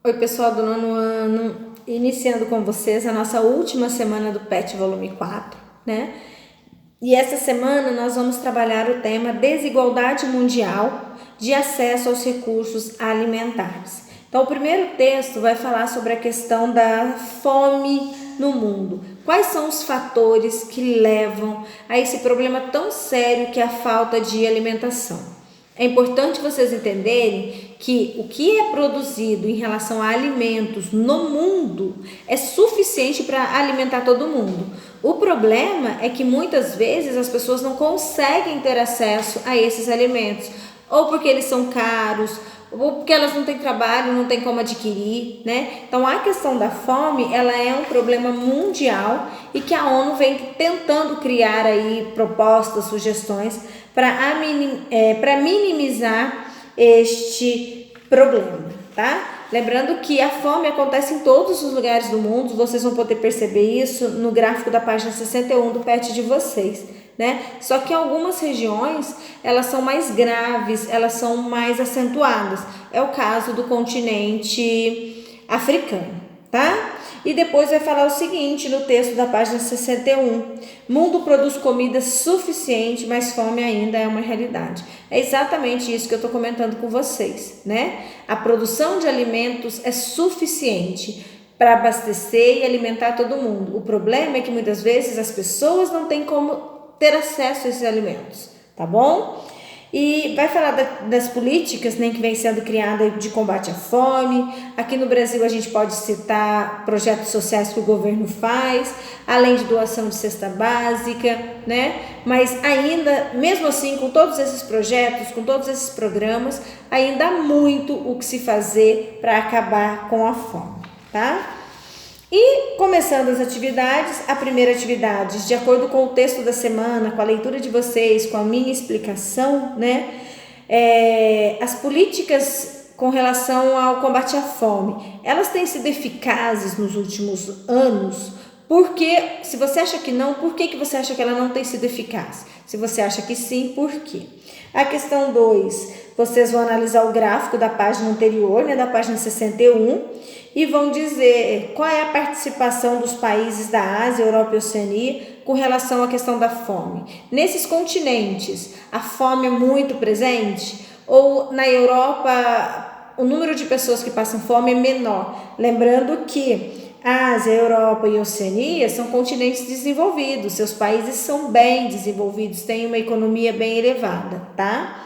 Oi, pessoal do nono ano, iniciando com vocês a nossa última semana do PET volume 4, né? E essa semana nós vamos trabalhar o tema desigualdade mundial de acesso aos recursos alimentares. Então, o primeiro texto vai falar sobre a questão da fome no mundo. Quais são os fatores que levam a esse problema tão sério que é a falta de alimentação? É importante vocês entenderem que o que é produzido em relação a alimentos no mundo é suficiente para alimentar todo mundo. O problema é que muitas vezes as pessoas não conseguem ter acesso a esses alimentos, ou porque eles são caros, ou porque elas não têm trabalho, não têm como adquirir, né? Então a questão da fome, ela é um problema mundial e que a ONU vem tentando criar aí propostas, sugestões para minimizar este problema, tá? Lembrando que a fome acontece em todos os lugares do mundo, vocês vão poder perceber isso no gráfico da página 61 do PET de vocês, né? Só que algumas regiões, elas são mais graves, elas são mais acentuadas. É o caso do continente africano, tá? E depois vai falar o seguinte no texto da página 61. Mundo produz comida suficiente, mas fome ainda é uma realidade. É exatamente isso que eu estou comentando com vocês, né? A produção de alimentos é suficiente para abastecer e alimentar todo mundo. O problema é que muitas vezes as pessoas não têm como ter acesso a esses alimentos, tá bom? E vai falar das políticas, né, que vem sendo criada de combate à fome. Aqui no Brasil a gente pode citar projetos sociais que o governo faz, além de doação de cesta básica, né? Mas ainda, mesmo assim, com todos esses projetos, com todos esses programas, ainda há muito o que se fazer para acabar com a fome, tá? E começando as atividades, a primeira atividade, de acordo com o texto da semana, com a leitura de vocês, com a minha explicação, né? As políticas com relação ao combate à fome, elas têm sido eficazes nos últimos anos? Porque, se você acha que não, por que você acha que ela não tem sido eficaz? Se você acha que sim, por quê? A questão 2, vocês vão analisar o gráfico da página anterior, né, da página 61, e vão dizer qual é a participação dos países da Ásia, Europa e Oceania com relação à questão da fome. Nesses continentes, a fome é muito presente? Ou na Europa, o número de pessoas que passam fome é menor? Lembrando que Ásia, Europa e Oceania são continentes desenvolvidos, seus países são bem desenvolvidos, têm uma economia bem elevada, tá?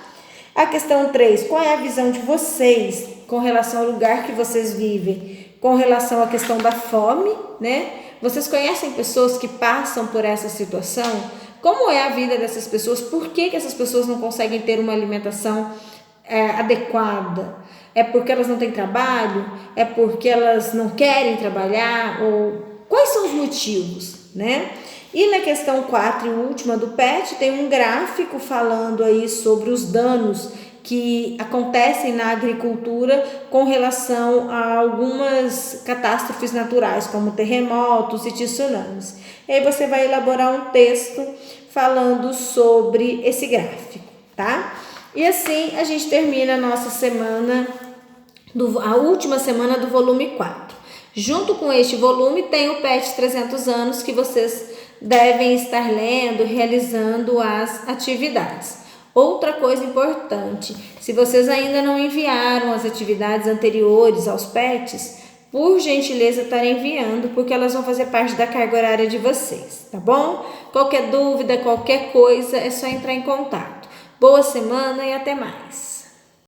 A questão 3, qual é a visão de vocês com relação ao lugar que vocês vivem, com relação à questão da fome, né? Vocês conhecem pessoas que passam por essa situação? Como é a vida dessas pessoas? Por que essas pessoas não conseguem ter uma alimentação adequada? É porque elas não têm trabalho? É porque elas não querem trabalhar? Ou quais são os motivos, né? E na questão 4 e última do PET, tem um gráfico falando aí sobre os danos que acontecem na agricultura com relação a algumas catástrofes naturais, como terremotos e tsunamis. E aí você vai elaborar um texto falando sobre esse gráfico, tá? E assim a gente termina a nossa semana, a última semana do volume 4. Junto com este volume tem o PET 300 anos que vocês devem estar lendo, realizando as atividades. Outra coisa importante, se vocês ainda não enviaram as atividades anteriores aos PETs, por gentileza estarem enviando, porque elas vão fazer parte da carga horária de vocês, tá bom? Qualquer dúvida, qualquer coisa, é só entrar em contato. Boa semana e até mais!